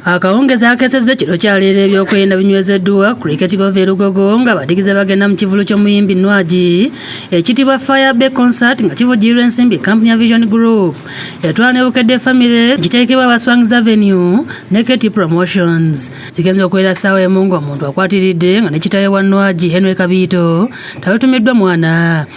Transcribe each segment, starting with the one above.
Akawungezi akesezza kiro kyaleero ebyokwenda binywezeddwa ku Cricket Golf e Lugogo nga Abadigize bagenda mu kivvulu ky'omuyimbi Nwagi ekitibwa Fireback Concert nga kivujjirirwa ensimbi Company ya Vision Group yatwala ne Bukedde family kiteekebwa Abaswangiz Avenue ne Keti Promotions zigenze okubeera ssaawa emu ng'omuntu akwatiridde nga ne kitaawe wa Nwagi Henry Kabiito talutumiddwa mwana.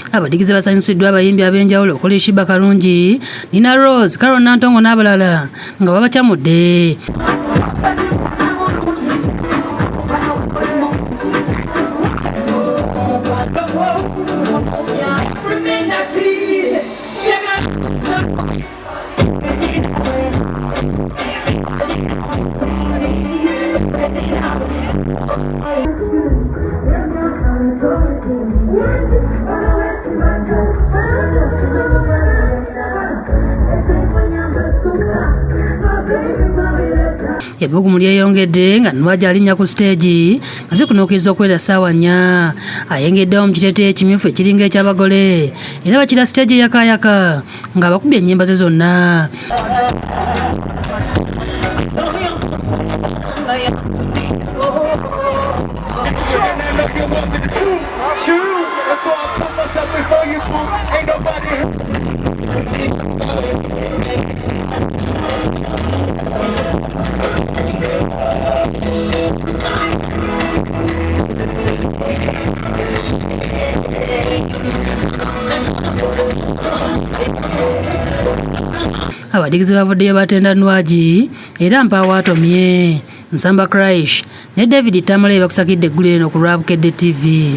Abadigize basanyusiddwa abayimbi ab'enjawulo okuli Shiba Kalungi, Nina Rose, Carol Nantongo n'abalala nga babakyamudde. Ebbugumu lyeyongedde nga Nwagi alinnya ku stage nga zikunuukiriza okuwera ssaawa 4 ayengeddewo mu kiteeteeyi ekimyufu ekiringa eky'abagole era bakira stage eyakaayaka nga abakubye ennyimba ze zonna. Abadigize bavuddeyo batenda Nwagi era mpaawo atomye Nsamba Crash ne David Tamale bakusakidde eggulu eno ku lwa Bukedde TV.